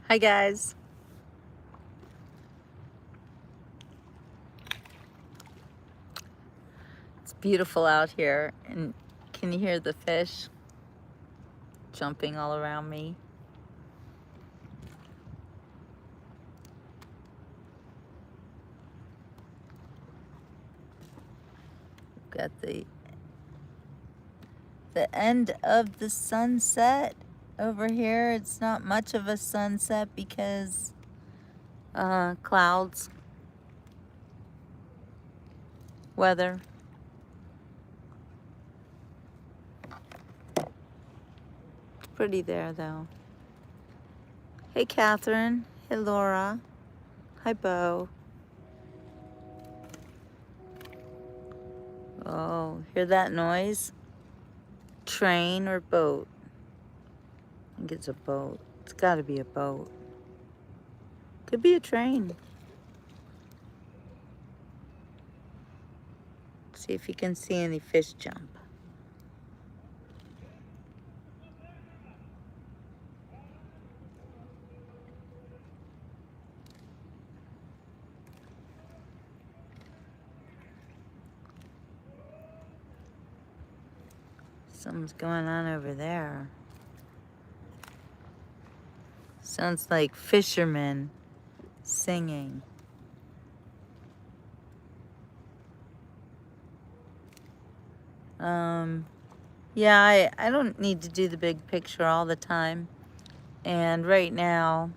Hi guys. It's beautiful out here, and can you hear the fish jumping all around me? Got the end of the sunset over here. It's not much of a sunset because clouds, weather. It's pretty there though. Hey Catherine. Hey Laura. Hi Bo. Oh, hear that noise? Train or boat? I think it's a boat. It's gotta be a boat. Could be a train. See if you can see any fish jump. Something's going on over there. Sounds like fishermen singing. Yeah, I don't need to do the big picture all the time. And right now,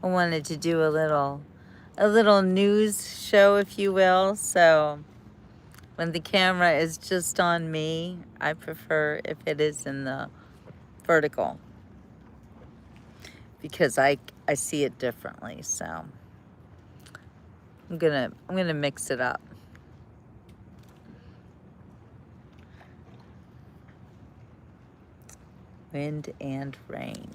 I wanted to do a little news show, if you will. So when the camera is just on me, I prefer if it is in the vertical because I see it differently. So I'm gonna mix it up. Wind and rain.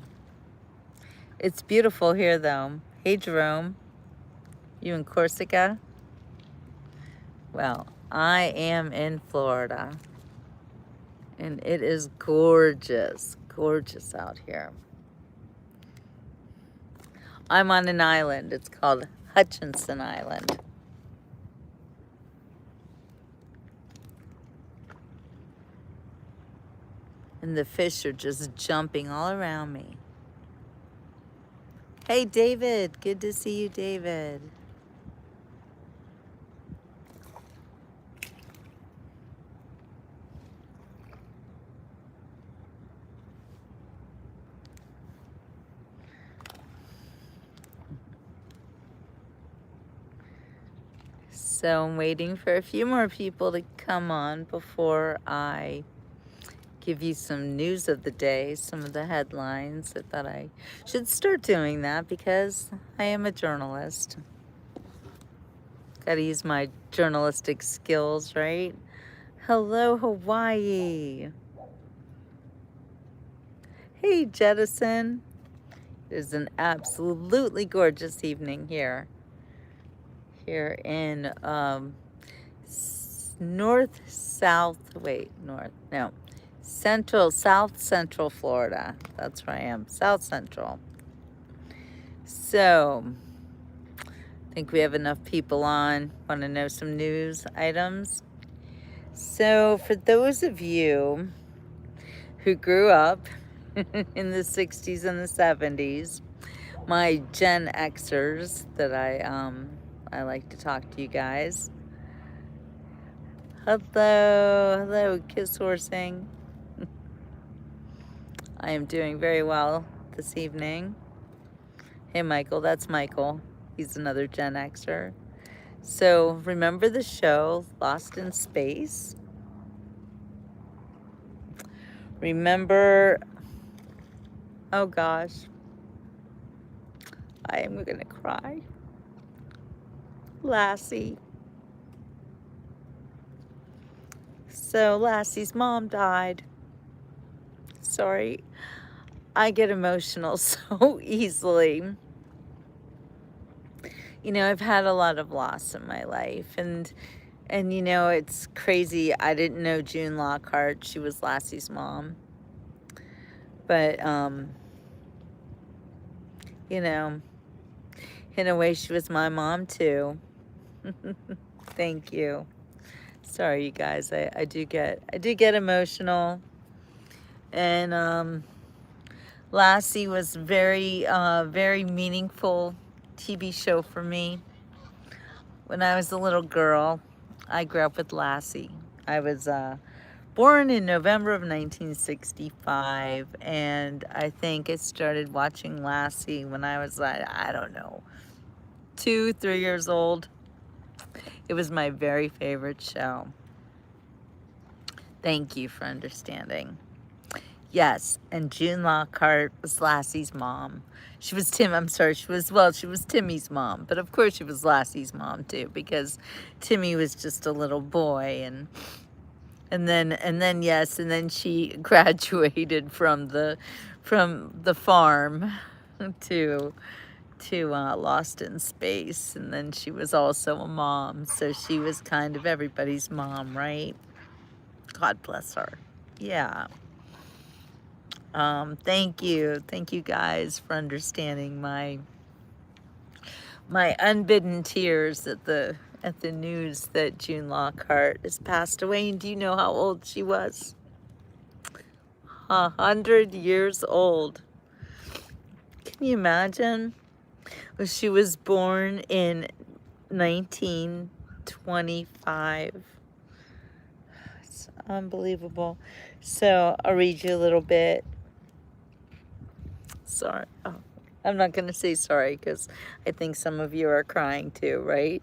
It's beautiful here though. Hey Jerome, you in Corsica? Well, I am in Florida and it is gorgeous, gorgeous out here. I'm on an island. It's called Hutchinson Island. And the fish are just jumping all around me. Hey David, good to see you, David. So I'm waiting for a few more people to come on before I give you some news of the day, some of the headlines. I thought I should start doing that because I am a journalist. Got to use my journalistic skills, right? Hello, Hawaii. Hey, Jettison. It is an absolutely gorgeous evening here in South Central Florida. That's where I am, South Central. So, I think we have enough people on. Want to know some news items? So, for those of you who grew up in the 60s and the 70s, my Gen Xers that I like to talk to you guys. Hello, kiss horsing. I am doing very well this evening. Hey, Michael, that's Michael. He's another Gen Xer. So, remember the show Lost in Space? Remember, oh gosh, I am gonna cry. Lassie. So, Lassie's mom died. Sorry, I get emotional so easily. You know, I've had a lot of loss in my life, and you know, it's crazy. I didn't know June Lockhart. She was Lassie's mom. But You know, in a way, she was my mom too. Thank you. Sorry, you guys. I do get emotional, and Lassie was very meaningful TV show for me. When I was a little girl, I grew up with Lassie. I was born in November of 1965, and I think I started watching Lassie when I was, I don't know, 2, 3 years old. It was my very favorite show. Thank you for understanding. Yes, and June Lockhart was Lassie's mom. I'm sorry, she was Timmy's mom, but of course she was Lassie's mom too, because Timmy was just a little boy, and then she graduated from the farm to Lost in Space, and then she was also a mom, so she was kind of everybody's mom, right? God bless her. Yeah. Thank you guys for understanding my unbidden tears at the news that June Lockhart has passed away. And do you know how old she was? 100 years old. Can you imagine? Well, she was born in 1925. It's unbelievable. So I'll read you a little bit. Sorry. Oh, I'm not going to say sorry because I think some of you are crying too, right?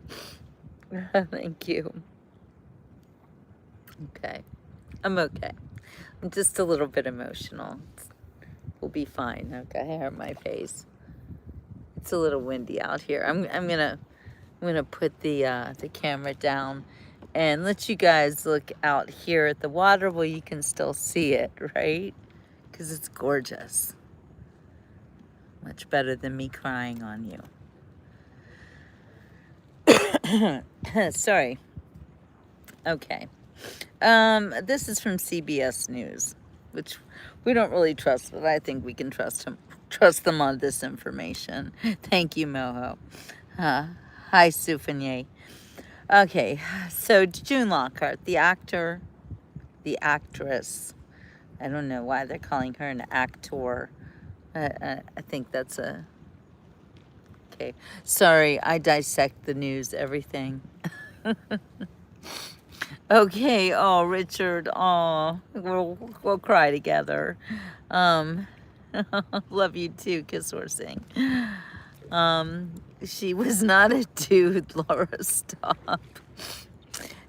Thank you. Okay. I'm okay. I'm just a little bit emotional. We'll be fine. Okay, hair on my face. It's a little windy out here. I'm gonna put the camera down and let you guys look out here at the water where you can still see it, right? Because it's gorgeous. Much better than me crying on you. Sorry. Okay. This is from CBS News, which we don't really trust, but I think we can trust them on this information. Thank you, Moho. Hi, Soufanier. Okay, so June Lockhart, the actor, the actress. I don't know why they're calling her an actor. I think that's a... Okay, sorry, I dissect the news, everything. Okay, oh, Richard, oh, we'll cry together. Love you too, Kiss or Sing. She was not a dude, Laura, stop.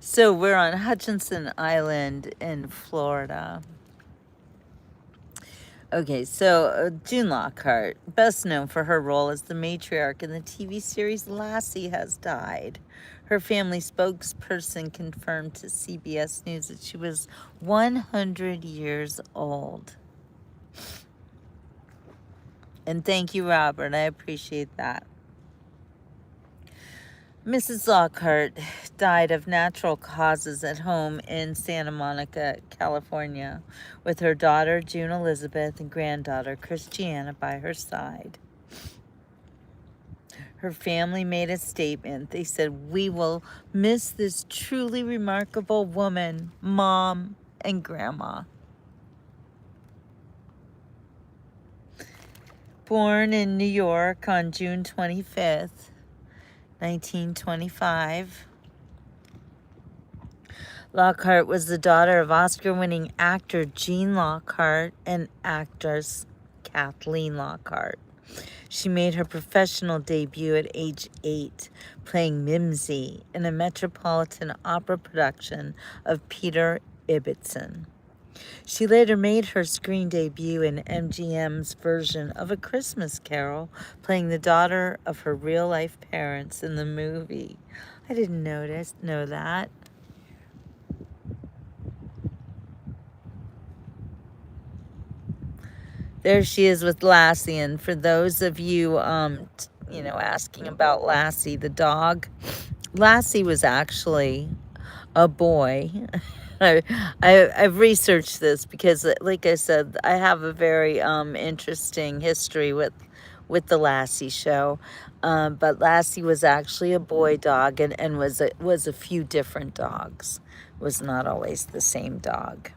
So we're on Hutchinson Island in Florida. Okay, so June Lockhart, best known for her role as the matriarch in the TV series Lassie, has died. Her family spokesperson confirmed to CBS News that she was 100 years old. And thank you, Robert. I appreciate that. Mrs. Lockhart died of natural causes at home in Santa Monica, California, with her daughter, June Elizabeth, and granddaughter, Christiana, by her side. Her family made a statement. They said, "We will miss this truly remarkable woman, Mom and Grandma." Born in New York on June 25th, 1925, Lockhart was the daughter of Oscar-winning actor Gene Lockhart and actress Kathleen Lockhart. She made her professional debut at age 8, playing Mimsy in a Metropolitan Opera production of Peter Ibbotson. She later made her screen debut in MGM's version of A Christmas Carol, playing the daughter of her real-life parents in the movie. I didn't know that. There she is with Lassie, and for those of you, asking about Lassie, the dog, Lassie was actually a boy. I've researched this because, like I said, I have a very interesting history with with the Lassie show. But Lassie was actually a boy dog, and was a few different dogs. Was not always the same dog.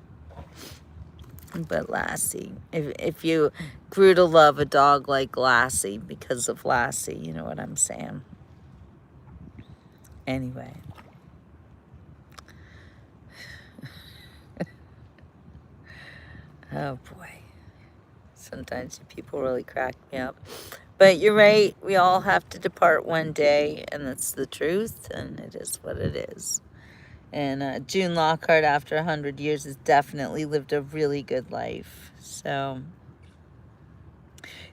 But Lassie, if you grew to love a dog like Lassie because of Lassie, you know what I'm saying. Anyway. Oh boy. Sometimes people really crack me up. But you're right, we all have to depart one day, and that's the truth, and it is what it is. And June Lockhart, after 100 years, has definitely lived a really good life. So,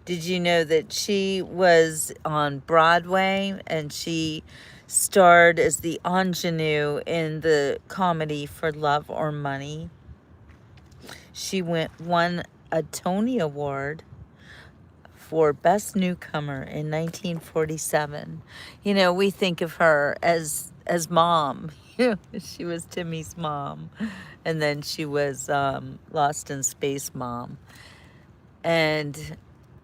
did you know that she was on Broadway, and she starred as the ingenue in the comedy For Love or Money? She won a Tony Award for Best Newcomer in 1947. You know, we think of her as mom. She was Timmy's mom. And then she was Lost in Space mom. And,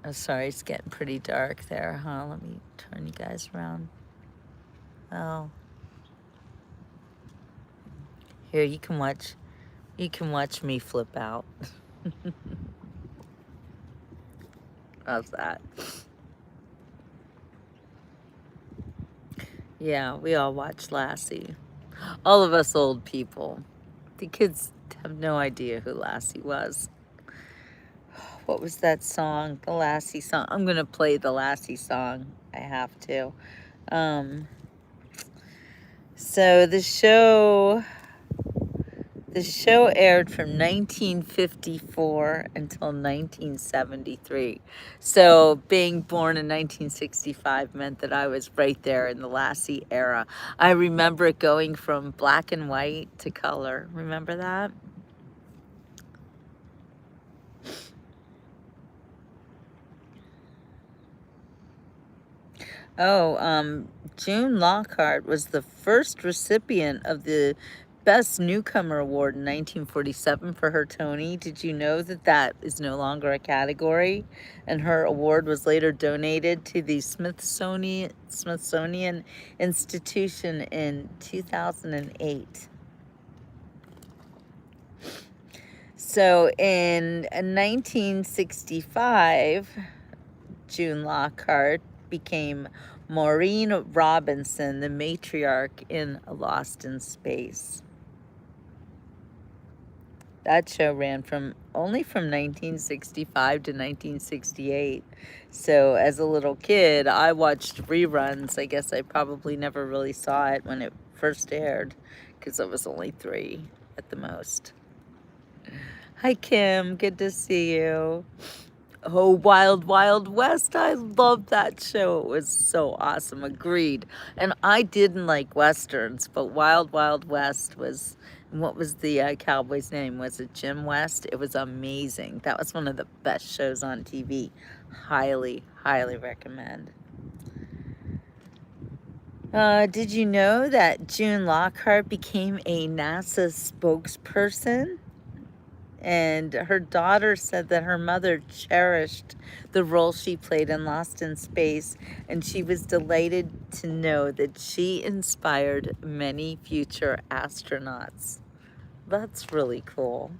oh, sorry, it's getting pretty dark there, huh? Let me turn you guys around. Oh. Here, you can watch me flip out. How's that? Yeah, we all watched Lassie. All of us old people. The kids have no idea who Lassie was. What was that song? The Lassie song. I'm going to play the Lassie song. I have to. So the show aired from 1954 until 1973. So being born in 1965 meant that I was right there in the Lassie era. I remember it going from black and white to color. Remember that? Oh, June Lockhart was the first recipient of the Best Newcomer Award in 1947 for her Tony. Did you know that that is no longer a category? And her award was later donated to the Smithsonian Institution in 2008. So in 1965, June Lockhart became Maureen Robinson, the matriarch in Lost in Space. That show ran only from 1965 to 1968. So as a little kid, I watched reruns. I guess I probably never really saw it when it first aired because I was only 3 at the most. Hi, Kim. Good to see you. Oh, Wild Wild West. I love that show. It was so awesome. Agreed. And I didn't like Westerns, but Wild Wild West was, what was the cowboy's name? Was it Jim West? It was amazing. That was one of the best shows on TV. Highly, highly recommend. Did you know that June Lockhart became a NASA spokesperson? And her daughter said that her mother cherished the role she played in Lost in Space, and she was delighted to know that she inspired many future astronauts. That's really cool.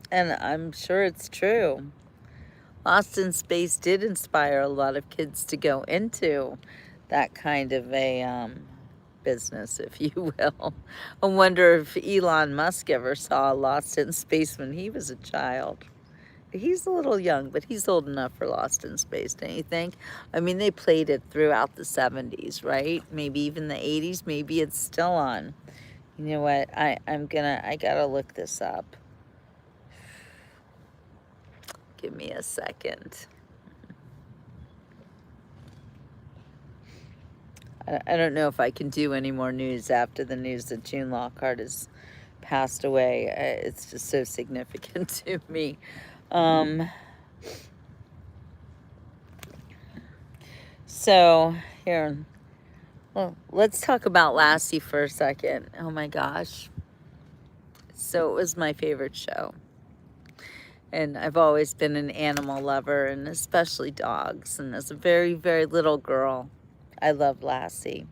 And I'm sure it's true. Lost in Space did inspire a lot of kids to go into that kind of a business, if you will. I wonder if Elon Musk ever saw Lost in Space when he was a child. He's a little young, but he's old enough for Lost in Space, don't you think? I mean, they played it throughout the 70s, right? Maybe even the 80s. Maybe it's still on. You know what? I gotta look this up. Give me a second. I don't know if I can do any more news after the news that June Lockhart has passed away. It's just so significant to me. So here, well, let's talk about Lassie for a second. Oh my gosh. So it was my favorite show. And I've always been an animal lover, and especially dogs. And as a very, very little girl, I love Lassie.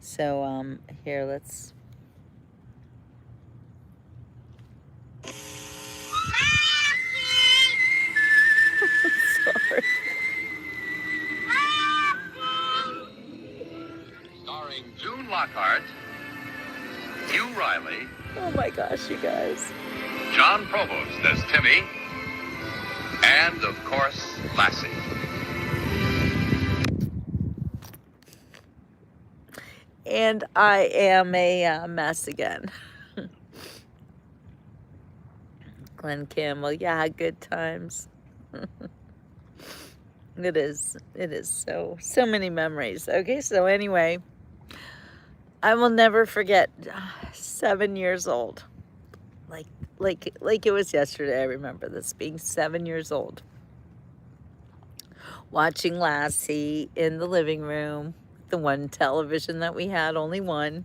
So here, let's... Sorry. Starring June Lockhart, Hugh Riley, Oh my gosh, you guys. John Provost as Timmy, and, of course, Lassie. And I am a mess again. Glenn Campbell, yeah, good times. It is so many memories. Okay, so anyway, I will never forget 7 years old. Like it was yesterday. I remember this, being 7 years old, watching Lassie in the living room, the one television that we had, only one,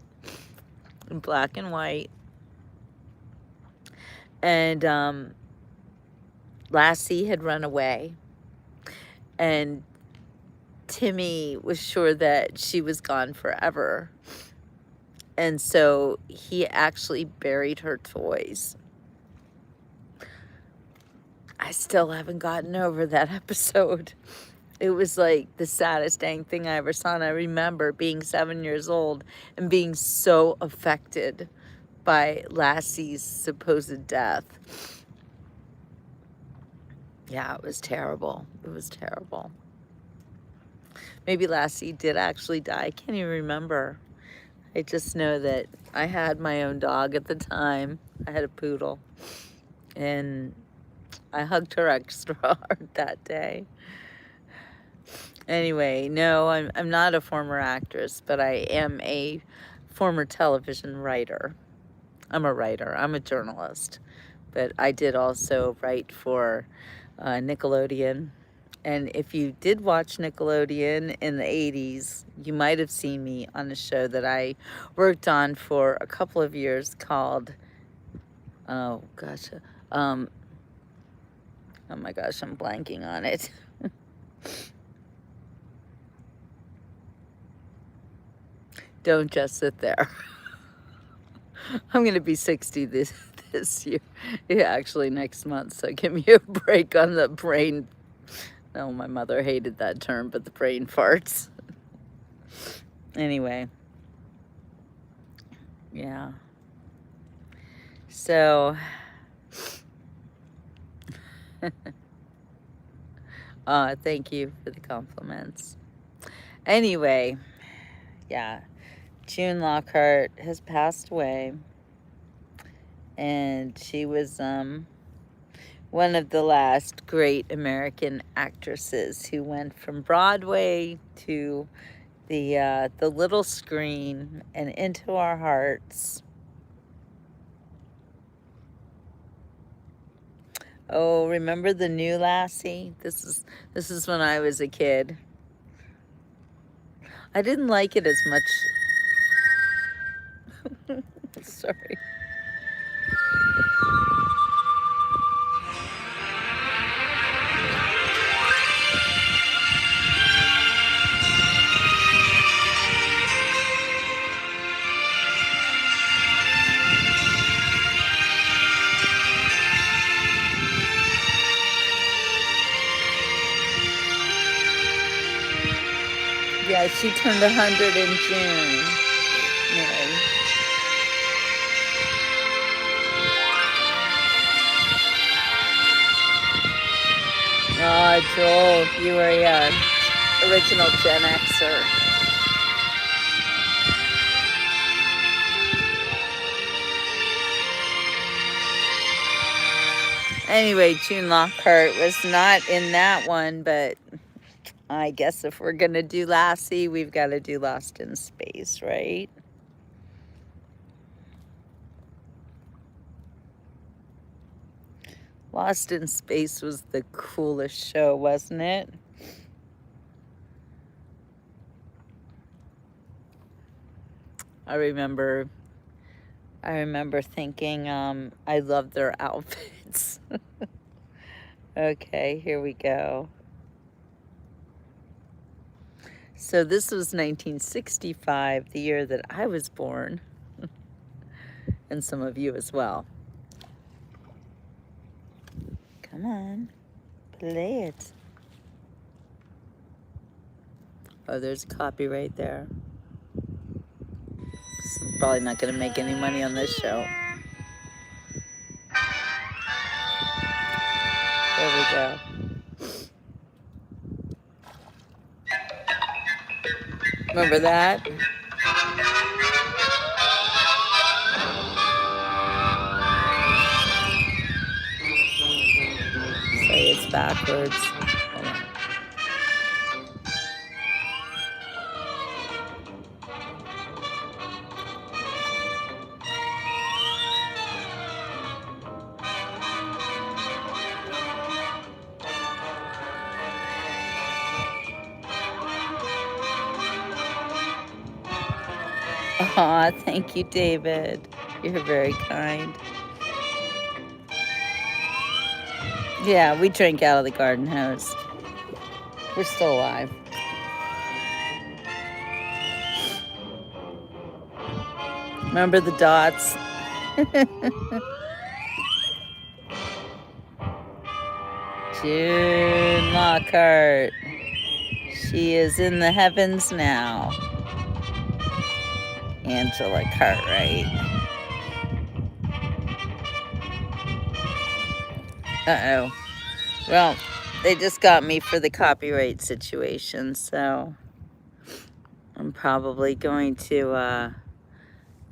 in black and white. And Lassie had run away, and Timmy was sure that she was gone forever. And so he actually buried her toys. I still haven't gotten over that episode. It was like the saddest dang thing I ever saw. And I remember being 7 years old and being so affected by Lassie's supposed death. Yeah, it was terrible. It was terrible. Maybe Lassie did actually die. I can't even remember. I just know that I had my own dog at the time. I had a poodle. And I hugged her extra hard that day. Anyway, no, I'm not a former actress, but I am a former television writer. I'm a writer. I'm a journalist. But I did also write for Nickelodeon. And if you did watch Nickelodeon in the 80s, you might have seen me on a show that I worked on for a couple of years called, oh gosh, oh my gosh, I'm blanking on it. Don't just sit there. I'm going to be 60 this year. Yeah, actually next month. So give me a break on the brain. No, my mother hated that term, but the brain farts. Anyway. Yeah. So, thank you for the compliments. Anyway, yeah, June Lockhart has passed away, and she was one of the last great American actresses who went from Broadway to the little screen and into our hearts. Oh, remember the new Lassie? This is when I was a kid. I didn't like it as much. Sorry. Yeah, she turned 100 in June. Mary. Oh, Joel, you were a original Gen Xer. Anyway, June Lockhart was not in that one, but I guess if we're going to do Lassie, we've got to do Lost in Space, right? Lost in Space was the coolest show, wasn't it? I remember thinking I loved their outfits. Okay, here we go. So this was 1965, the year that I was born, and some of you as well. Come on, play it. Oh, there's a copyright there. So I'm probably not going to make any money on this show. There we go. Remember that? Sorry, it's backwards. Hold on. Aw, thank you, David. You're very kind. Yeah, we drank out of the garden hose. We're still alive. Remember the dots? June Lockhart. She is in the heavens now. Angela Cartwright. Uh-oh. Well, they just got me for the copyright situation, so I'm probably gonna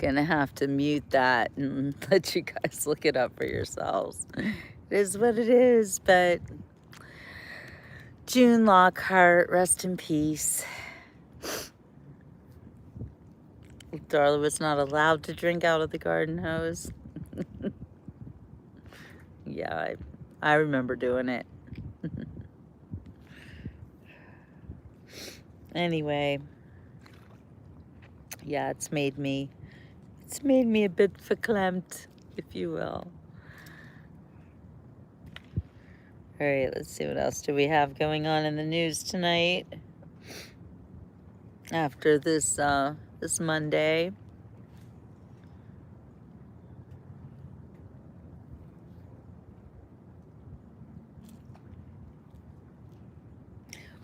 have to mute that and let you guys look it up for yourselves. It is what it is, but June Lockhart, rest in peace. Darla was not allowed to drink out of the garden hose. Yeah, I remember doing it. Anyway, yeah, it's made me a bit verklempt, if you will. All right, let's see what else do we have going on in the news tonight after this this Monday.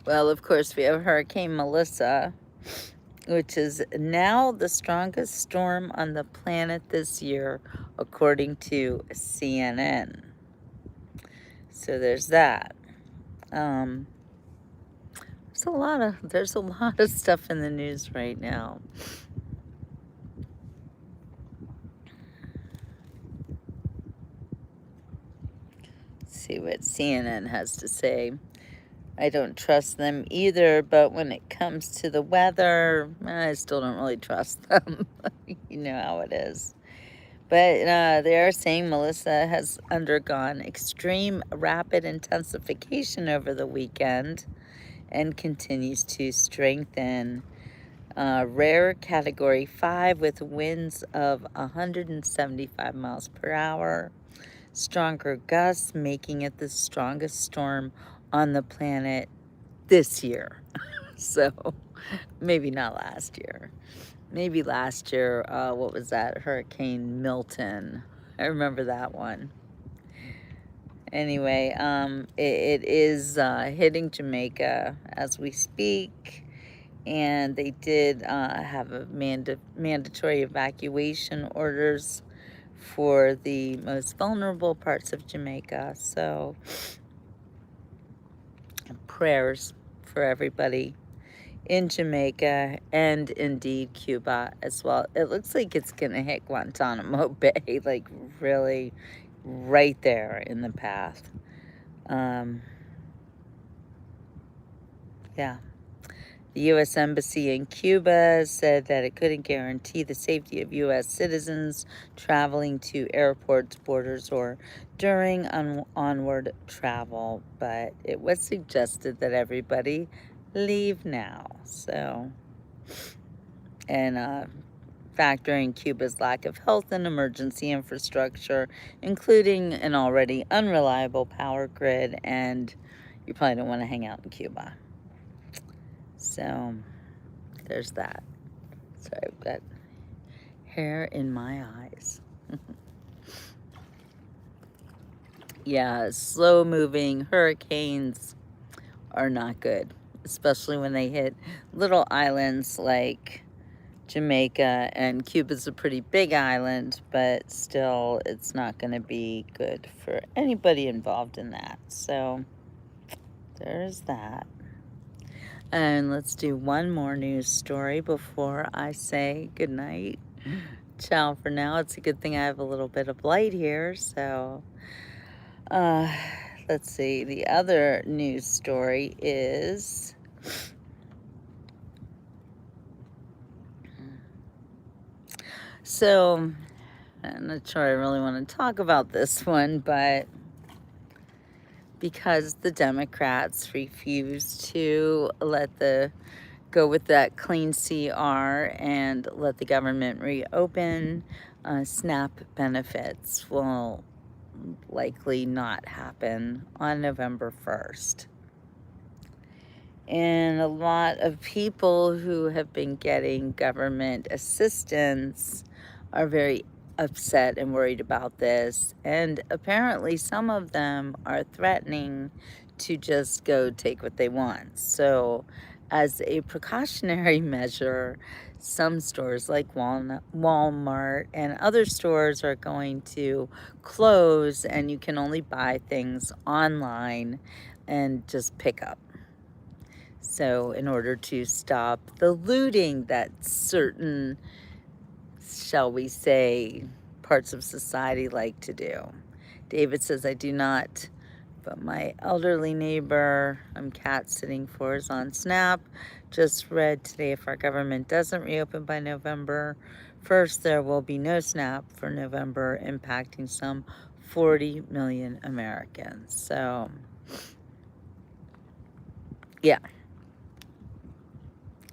Well, of course, we have Hurricane Melissa, which is now the strongest storm on the planet this year, according to CNN. So there's that. There's a lot of stuff in the news right now. Let's see what CNN has to say. I don't trust them either, but when it comes to the weather, I still don't really trust them. You know how it is. But they are saying Melissa has undergone extreme rapid intensification over the weekend and continues to strengthen. Rare Category 5 with winds of 175 miles per hour. Stronger gusts, making it the strongest storm on the planet this year. So maybe not last year. Maybe last year, what was that? Hurricane Milton. I remember that one. Anyway, it is hitting Jamaica as we speak. And they did have a mandatory evacuation orders for the most vulnerable parts of Jamaica. So prayers for everybody in Jamaica and indeed Cuba as well. It looks like it's gonna hit Guantanamo Bay, like really right there in the path. Yeah. The U.S. Embassy in Cuba said that it couldn't guarantee the safety of U.S. citizens traveling to airports, borders, or during onward travel, but it was suggested that everybody leave now. So, and factoring Cuba's lack of health and emergency infrastructure, including an already unreliable power grid, and you probably don't want to hang out in Cuba. So there's that. Sorry, I've got hair in my eyes. Yeah, slow-moving hurricanes are not good, especially when they hit little islands like Jamaica, and Cuba's a pretty big island, but still it's not going to be good for anybody involved in that. So there's that. And let's do one more news story before I say goodnight. Ciao for now. It's a good thing I have a little bit of light here. So let's see. The other news story is so I'm not sure I really want to talk about this one, but because the Democrats refuse to go with that clean CR and let the government reopen, SNAP benefits will likely not happen on November 1st. And a lot of people who have been getting government assistance are very upset and worried about this. And apparently some of them are threatening to just go take what they want. So as a precautionary measure, some stores like Walmart and other stores are going to close, and you can only buy things online and just pick up. So in order to stop the looting that certain, shall we say, parts of society like to do. David says, I do not, but my elderly neighbor I'm cat sitting for is on SNAP. Just read today, if our government doesn't reopen by November 1st, there will be no SNAP for November, impacting some 40 million Americans. So, yeah.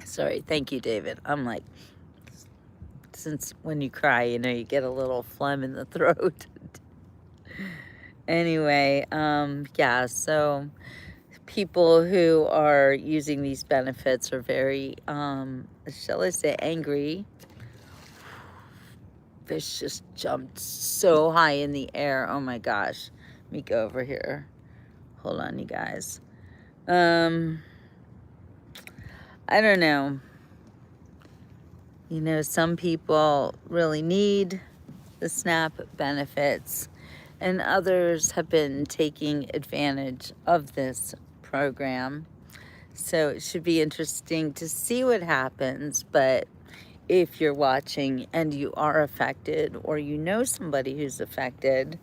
Sorry, thank you, David. I'm like, since when you cry, you know, you get a little phlegm in the throat. Anyway, yeah, so people who are using these benefits are very, shall I say, angry. Fish just jumped so high in the air. Oh my gosh. Let me go over here. Hold on, you guys. I don't know. You know, some people really need the SNAP benefits, and others have been taking advantage of this program. So it should be interesting to see what happens. But if you're watching and you are affected, or you know somebody who's affected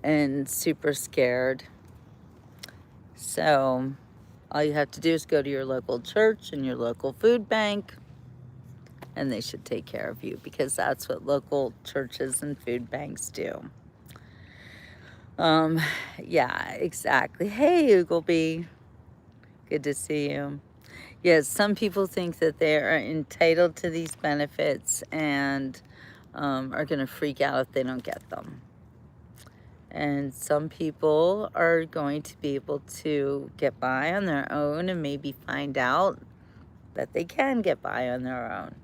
and super scared, so all you have to do is go to your local church and your local food bank, and they should take care of you, because that's what local churches and food banks do. Yeah, exactly. Hey, Oogleby. Good to see you. Yes, some people think that they are entitled to these benefits and are going to freak out if they don't get them. And some people are going to be able to get by on their own and maybe find out that they can get by on their own.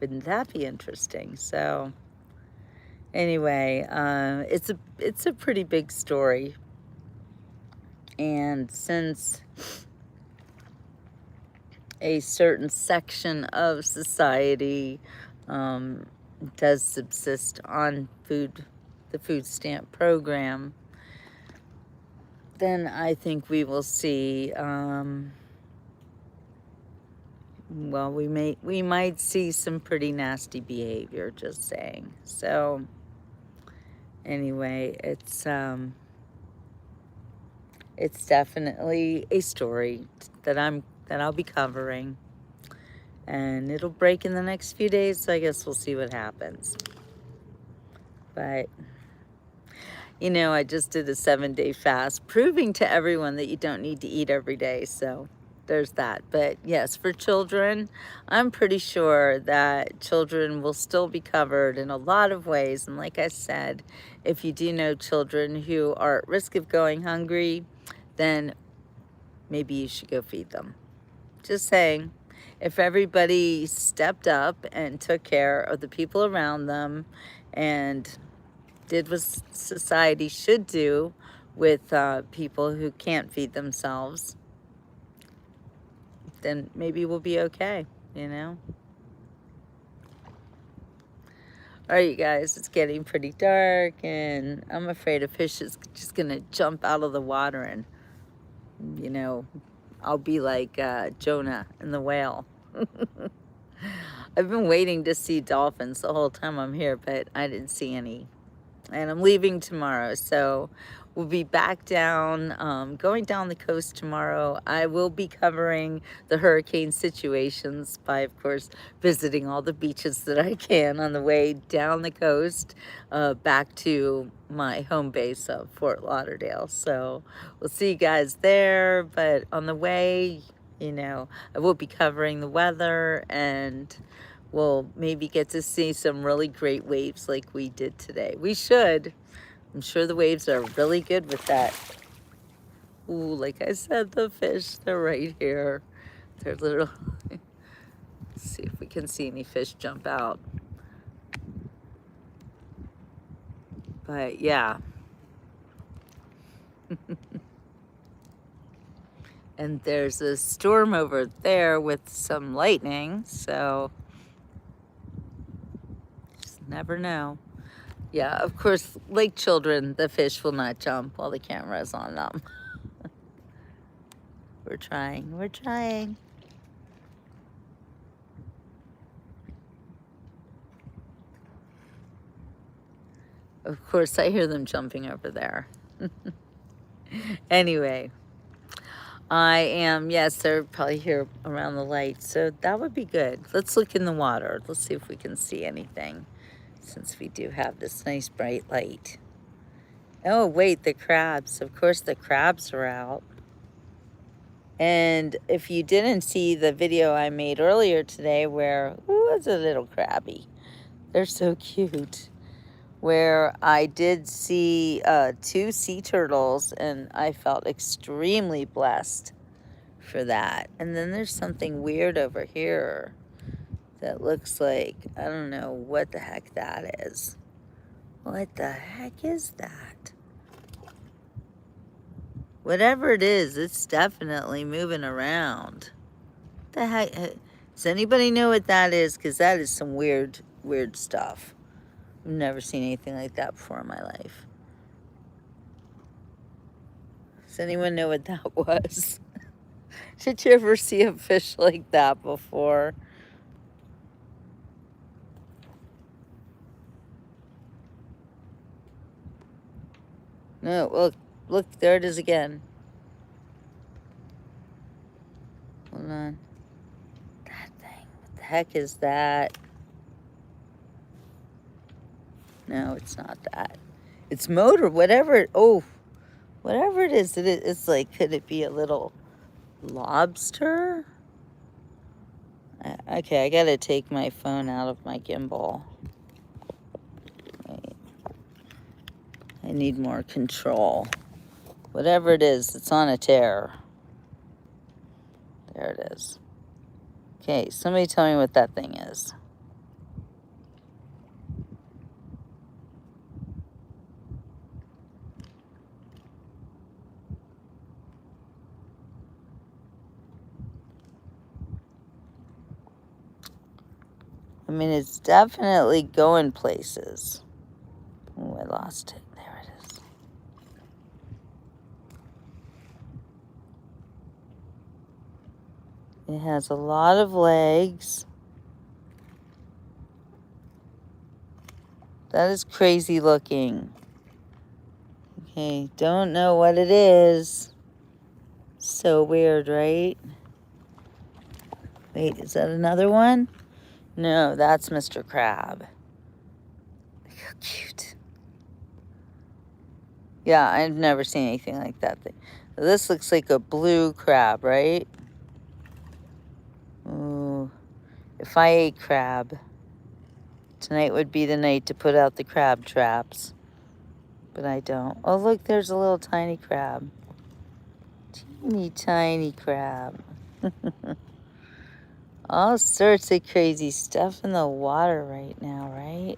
Wouldn't that be interesting? So anyway, it's a pretty big story. And since a certain section of society does subsist on the food stamp program, then I think we will see, well, we might see some pretty nasty behavior, just saying. So anyway, it's definitely a story that I'll be covering, and it'll break in the next few days, so I guess we'll see what happens. But you know, I just did a 7-day fast, proving to everyone that you don't need to eat every day. So there's that. But yes, for children, I'm pretty sure that children will still be covered in a lot of ways. And like I said, if you do know children who are at risk of going hungry, then maybe you should go feed them. Just saying, if everybody stepped up and took care of the people around them and did what society should do with people who can't feed themselves, then maybe we'll be okay, you know? All right, you guys, it's getting pretty dark, and I'm afraid a fish is just gonna jump out of the water, and, you know, I'll be like Jonah and the whale. I've been waiting to see dolphins the whole time I'm here, but I didn't see any. And I'm leaving tomorrow, so we'll be back down, going down the coast tomorrow. I will be covering the hurricane situations by, of course, visiting all the beaches that I can on the way down the coast back to my home base of Fort Lauderdale. So we'll see you guys there, but on the way, you know, I will be covering the weather, and we'll maybe get to see some really great waves like we did today. We should. I'm sure the waves are really good with that. Ooh, like I said, the fish, they're right here. They're little. Let's see if we can see any fish jump out. But yeah. And there's a storm over there with some lightning, so just never know. Yeah, of course, like children, the fish will not jump while the camera's on them. We're trying, we're trying. Of course, I hear them jumping over there. Anyway, I am, yes, they're probably here around the light, so that would be good. Let's look in the water. Let's see if we can see anything, since we do have this nice bright light. Oh, wait, the crabs. Of course, the crabs are out. And if you didn't see the video I made earlier today where, ooh, it's a little crabby. They're so cute. Where I did see 2 sea turtles, and I felt extremely blessed for that. And then there's something weird over here that looks like, I don't know what the heck that is. What the heck is that? Whatever it is, it's definitely moving around. The heck? Does anybody know what that is? Because that is some weird, weird stuff. I've never seen anything like that before in my life. Does anyone know what that was? Did you ever see a fish like that before? No, look, there it is again. Hold on. That thing, what the heck is that? No, it's not that. It's motor, whatever, whatever it is, it's like, could it be a little lobster? Okay, I gotta take my phone out of my gimbal. Wait. I need more control. Whatever it is, it's on a tear. There it is. Okay, somebody tell me what that thing is. I mean, it's definitely going places. Oh, I lost it. There it is. It has a lot of legs. That is crazy looking. Okay, don't know what it is. So weird, right? Wait, is that another one? No, that's Mr. Crab. Look how cute. Yeah, I've never seen anything like that thing. This looks like a blue crab, right? If I ate crab, tonight would be the night to put out the crab traps. But I don't. Oh, look, there's a little tiny crab. Teeny tiny crab. All sorts of crazy stuff in the water right now, right?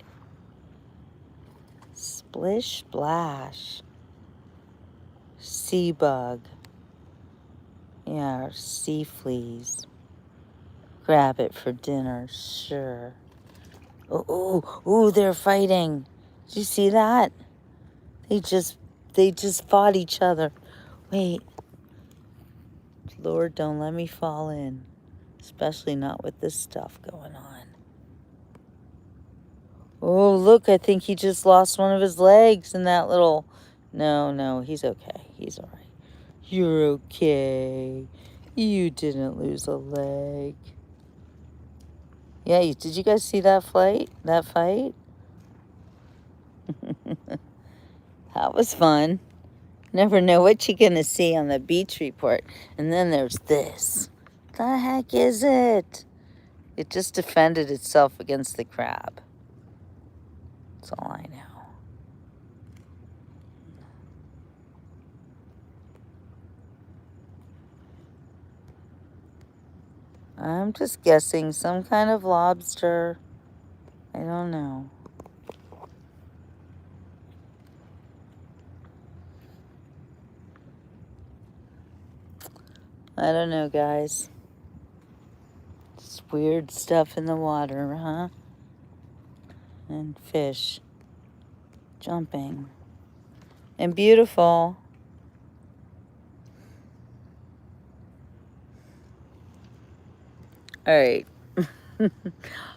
Splish splash. Sea bug. Yeah, sea fleas. Grab it for dinner, sure. Oh, they're fighting. Did you see that? They just fought each other. Wait. Lord, don't let me fall in. Especially not with this stuff going on. Oh, look, I think he just lost one of his legs in that little... No, he's okay. He's all right. You're okay. You didn't lose a leg. Yeah, did you guys see that fight? That was fun. Never know what you're going to see on the beach report. And then there's this. The heck is it? It just defended itself against the crab. That's all I know. I'm just guessing some kind of lobster. I don't know. I don't know, guys. It's weird stuff in the water, huh? And fish jumping. And beautiful. All right.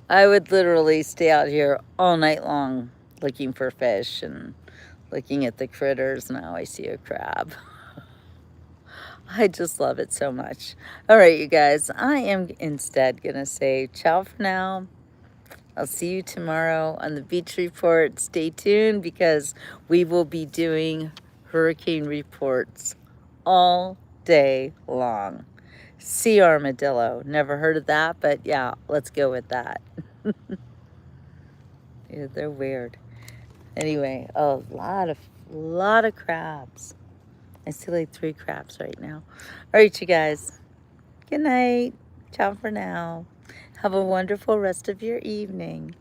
I would literally stay out here all night long looking for fish and looking at the critters. Now I see a crab. I just love it so much. All right, you guys. I am instead going to say ciao for now. I'll see you tomorrow on the beach report. Stay tuned because we will be doing hurricane reports all day long. Sea armadillo. Never heard of that, but yeah, let's go with that. Yeah, they're weird. Anyway, a lot of crabs. I see like 3 crabs right now. All right, you guys. Good night. Ciao for now. Have a wonderful rest of your evening.